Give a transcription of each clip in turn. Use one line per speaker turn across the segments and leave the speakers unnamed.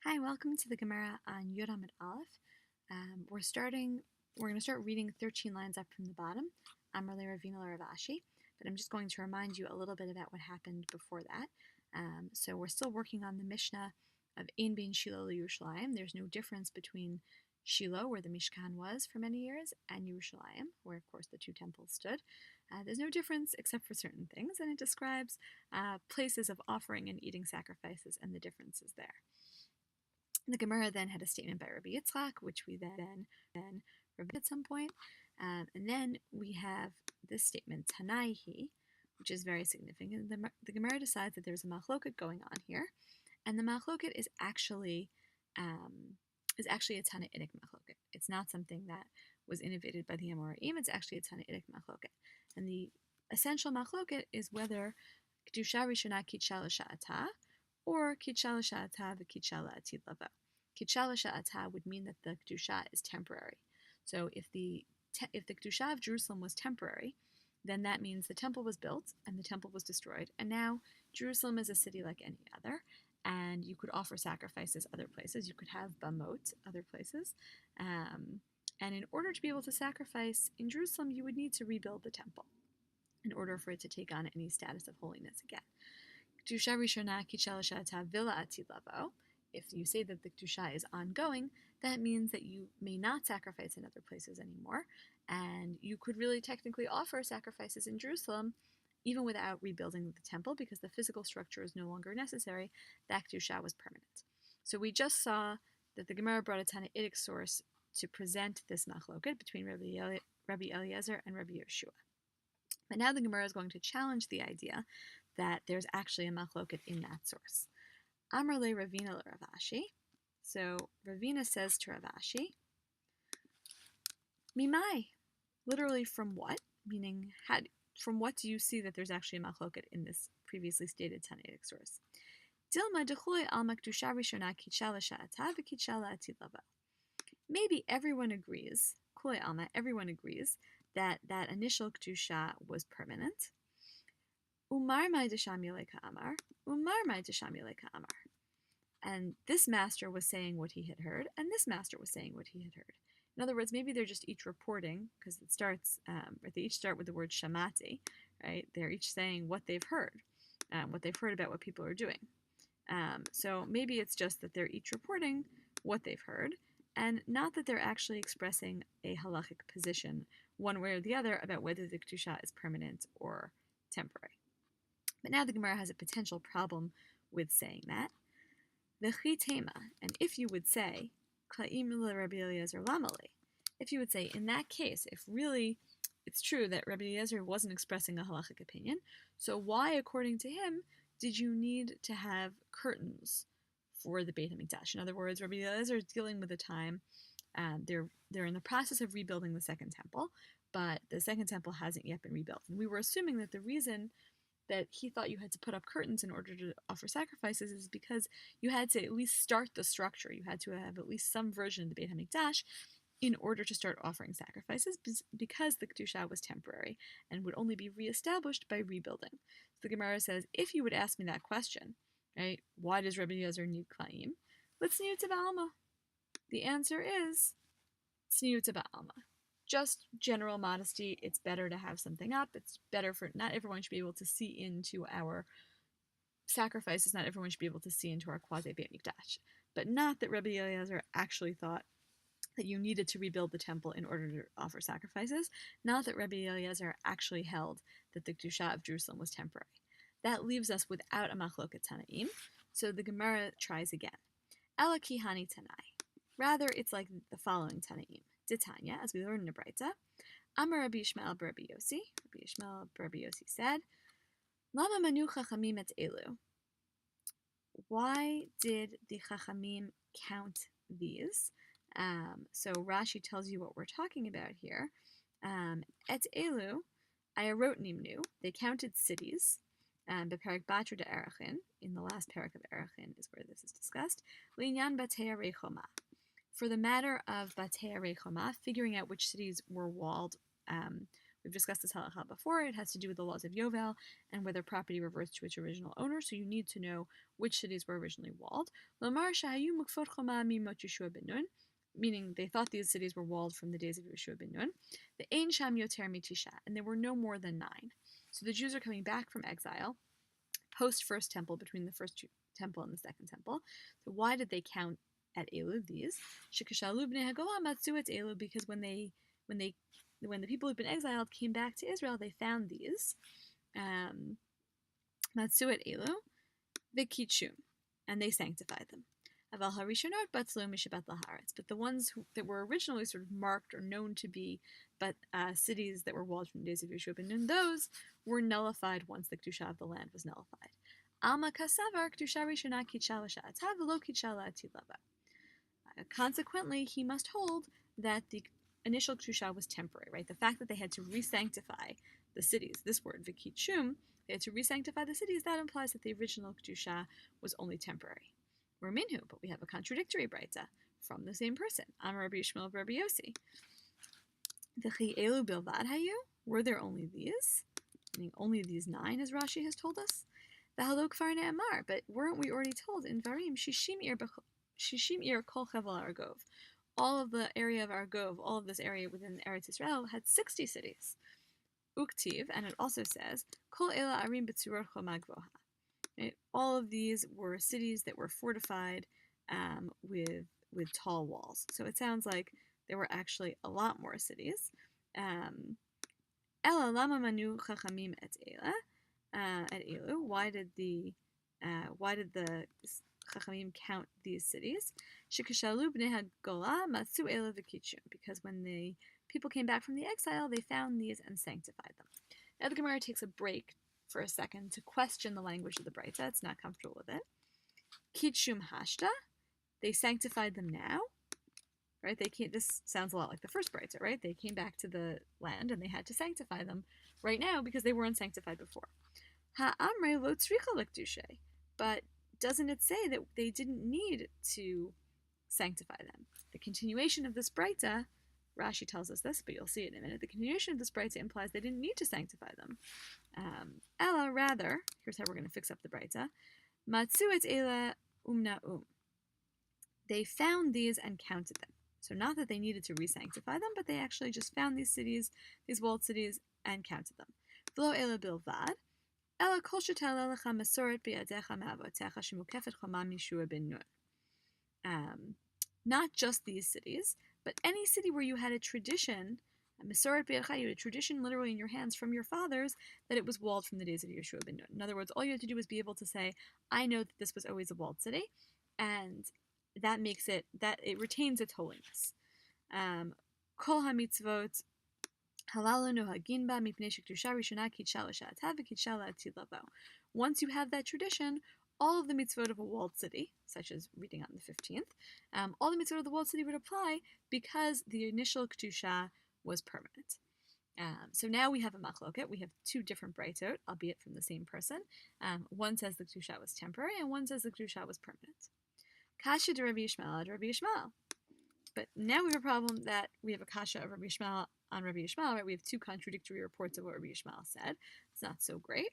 Hi, welcome to the Gemara on Yud Amud Aleph. We're going to start reading 13 lines up from the bottom. Amar le Ravina le Rav Ashi, but I'm just going to remind you a little bit about what happened before that. So we're still working on the Mishnah of Ein Bein Shiloh Yerushalayim. There's no difference between Shiloh, where the Mishkan was for many years, and Yerushalayim, where of course the two temples stood. There's no difference except for certain things, and it describes places of offering and eating sacrifices and the differences there. The Gemara then had a statement by Rabbi Yitzchak, which we then reviewed at some point. And then we have this statement, Tanaihi, which is very significant. The Gemara decides that there's a machloket going on here, and the machloket is actually a Tanaitic machloket. It's not something that was innovated by the Amoraim, it's actually a Tanaitic machloket. And the essential machloket is whether Kedusha Rishona Kitcha L'Sha'ata, or Kitcha L'Sha'ata v'Kitcha L'Atid Lavo. Kitcha L'Sha'ata would mean that the Kedusha is temporary. So if the Kedusha of Jerusalem was temporary, then that means the temple was built and the temple was destroyed, and now Jerusalem is a city like any other, and you could offer sacrifices other places. You could have bamot other places, and in order to be able to sacrifice in Jerusalem, you would need to rebuild the temple in order for it to take on any status of holiness again. Kedusha Rishona Kitcha L'Sha'ata v'la Atid Lavo. If you say that the Kedusha is ongoing, that means that you may not sacrifice in other places anymore, and you could really technically offer sacrifices in Jerusalem even without rebuilding the temple, because the physical structure is no longer necessary. That Kedusha was permanent. So we just saw that the Gemara brought a Tanaitic source to present this machloket between Rabbi Eliezer and Rabbi Yeshua. But now the Gemara is going to challenge the idea that there's actually a machloket in that source. Amar le Ravina le Rav Ashi. So Ravina says to Rav Ashi, Mimai, literally from what? Meaning, from what do you see that there's actually a machloket in this previously stated Tanaitic source? Dilma dechloi alma kedusha rishona kitcha l'sha'ata v'kitcha l'atid lavo. Maybe everyone agrees, kloi alma, everyone agrees that that initial kedusha was permanent. Umar mai desham yeleka amar, umar mai desham yeleka amar. And this master was saying what he had heard, and this master was saying what he had heard. In other words, maybe they're just each reporting, because it starts, they each start with the word shamati, right? They're each saying what they've heard about what people are doing. So maybe it's just that they're each reporting what they've heard, and not that they're actually expressing a halachic position, one way or the other, about whether the kedusha is permanent or temporary. But now the Gemara has a potential problem with saying that. And if you would say, if you would say, in that case, if really it's true that Rabbi Eliezer wasn't expressing a halachic opinion, so why, according to him, did you need to have curtains for the Beit HaMikdash? In other words, Rabbi Eliezer is dealing with a time, they're in the process of rebuilding the second temple, but the second temple hasn't yet been rebuilt. And we were assuming that the reason that he thought you had to put up curtains in order to offer sacrifices is because you had to at least start the structure. You had to have at least some version of the Beit HaMikdash in order to start offering sacrifices, because the Kedusha was temporary and would only be reestablished by rebuilding. So the Gemara says, if you would ask me that question, right, why does Rabbi Eliezer need Klaim? L'tzniut ba'alma. The answer is tzniut ba'alma. Just general modesty. It's better to have something up. It's better for, not everyone should be able to see into our sacrifices. Not everyone should be able to see into our quasi Beit Mikdash. But not that Rabbi Eliezer actually thought that you needed to rebuild the temple in order to offer sacrifices. Not that Rabbi Eliezer actually held that the Kedusha of Jerusalem was temporary. That leaves us without a machloket Tanaim. So the Gemara tries again. Ela ki hani Tanai. Rather, it's like the following Tanaim. Tanya, as we learned in the Braita, Amar Rabbi Yishmael b'Rabbi Yossi. Rabbi Yishmael b'Rabbi Yossi said, Lama manu chachamim et elu. Why did the chachamim count these? So Rashi tells you what we're talking about here. Et elu, ayarot nimnu. They counted cities. Beparak Batra de Erachin, in the last parak of Erachin is where this is discussed. Linyan batei rechoma. For the matter of Batei Rechoma, figuring out which cities were walled We've discussed this halacha before. It has to do with the laws of Yovel and whether property reverts to its original owner, so you need to know which cities were originally walled. Meaning they thought these cities were walled from the days of Yeshua ben Nun. The Ein Sham Yoter Mitisha, and there were no more than 9. So the Jews are coming back from exile, post First Temple, between the First Temple and the Second Temple. So why did they count at Elu these? Shekashalu bnei Hagolah matzu et Elu, because when the people who've been exiled came back to Israel, they found these matzu et Elu v'kitshum, and they sanctified them. Aval harishonot batzlu mishabat laharetz, but the ones that were originally sort of marked or known to be cities that were walled from the days of Yeshua ben Nun, those were nullified once the kedusha of the land was nullified. Alma kasavar kedusha rishona kitshah l'sha'atav v'lo kitshah la'atid lava. Consequently, he must hold that the initial kedusha was temporary, right? The fact that they had to re-sanctify the cities, this word v'kitshum, they had to re-sanctify the cities, that implies that the original kedusha was only temporary. We're minhu, but we have a contradictory braita from the same person. Amar Rabbi Yishmael of Rabbi Yossi. V'chi elu bilvad hayu? Were there only these? Meaning only these 9, as Rashi has told us. V'halo kfar ne'amar, but weren't we already told in Varim, shishim ir kol chevel Argov? All of the area of Argov, all of this area within Eretz Israel, had 60 cities. Uktiv, and it also says, kol ela arim b'tzurot choma gvoha. All of these were cities that were fortified with tall walls. So it sounds like there were actually a lot more cities. Ela lama manu chachamim et elu. Why did the chachamim count these cities? Shekashalu bnei hagolah matzu elu v'kitshum. Because when the people came back from the exile, they found these and sanctified them. Now the Gemara takes a break for a second to question the language of the Braita. It's not comfortable with it. Kitshum hashta, they sanctified them now, right? This sounds a lot like the first Braita, right? They came back to the land and they had to sanctify them right now because they weren't sanctified before. Ha'amre lo tzricha l'kedusha, but doesn't it say that they didn't need to sanctify them? The continuation of this Braita, Rashi tells us this, but you'll see it in a minute. The continuation of this Braita implies they didn't need to sanctify them. Ella, rather, here's how we're going to fix up the Braita. Matzu et ela umna They found these and counted them. So not that they needed to re-sanctify them, but they actually just found these cities, these walled cities, and counted them. V'lo ela bilvad, ela kol shetal lecha masoret bi'adecha me'avotecha shemukefet choma mishua ben Nun. Not just these cities, but any city where you had a tradition, Masoret Be'achai, you had a tradition literally in your hands from your fathers that it was walled from the days of Yeshua ben Nun. In other words, all you had to do was be able to say, I know that this was always a walled city, and that makes it, that it retains its holiness. Kol ha-mitzvot halalu nohagin ba mipnei shekdusha rishona kitshah l'sha'atav v'kitshah la'atid lavo. Once you have that tradition, all of the mitzvot of a walled city, such as reading on the 15th, all the mitzvot of the walled city would apply because the initial kedusha was permanent. So now we have a machloket. We have 2 different braitot, albeit from the same person. One says the kedusha was temporary, and one says the kedusha was permanent. Kasha de Rabbi Yishmael, Rabbi Yishmael. But now we have a problem that we have a kasha of Rabbi Yishmael on Rabbi Yishmael, right? We have 2 contradictory reports of what Rabbi Yishmael said. It's not so great.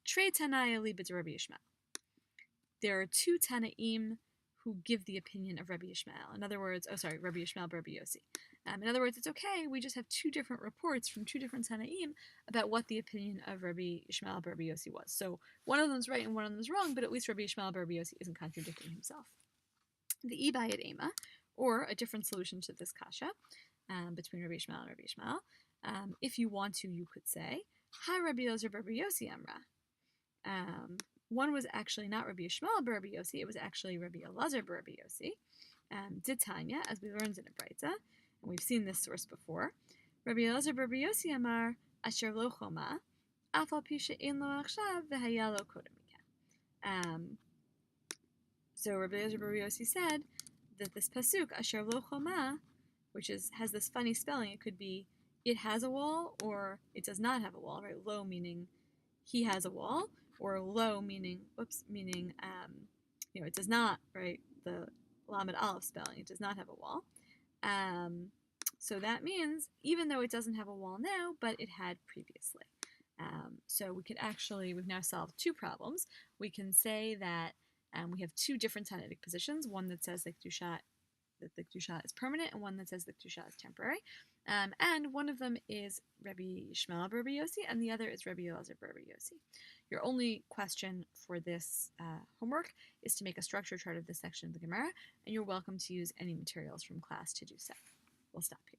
Trei Tanaya libet Rabbi Yishmael. There are 2 Tanaim who give the opinion of Rabbi Yishmael. In other words, Rabbi Yishmael, Rabbi Yossi. In other words, it's okay. We just have 2 different reports from 2 different Tanaim about what the opinion of Rabbi Yishmael, Rabbi Yossi was. So one of them's right and one of them's wrong, but at least Rabbi Yishmael, Rabbi Yossi isn't contradicting himself. The Ibayat Ema, or a different solution to this kasha between Rabbi Yishmael and Rabbi Yishmael. If you want to, you could say, Ha Rabbi Elazar, Rabbi Yossi Amra. One was actually not Rabbi Yishmael bar Rabbi Yossi, it was actually Rabbi Elazar bar Rabbi Yossi. Ditanya, as we learned in a Braita, and we've seen this source before. Rabbi Elazar bar Rabbi Yossi Amar, Asher lo choma, afal pi she'en lo achshav v'haya lo kodem mikan. So Rabbi Elazar bar Rabbi Yossi said that this pasuk, Asher lo choma, which has this funny spelling, it could be, it has a wall, or it does not have a wall, right? Lo meaning he has a wall, or lo meaning, it does not, right? The Lamed Aleph spelling, it does not have a wall. So that means, even though it doesn't have a wall now, but it had previously. So we've now solved two problems. We can say that we have two different Tannaitic positions, one that says that the Kedusha is permanent, and one that says the Kedusha is temporary. And one of them is Rabbi Yishmael Rabbi Yossi, and the other is Rabbi Elazar Rabbi Yossi. Your only question for this homework is to make a structure chart of this section of the Gemara, and you're welcome to use any materials from class to do so. We'll stop here.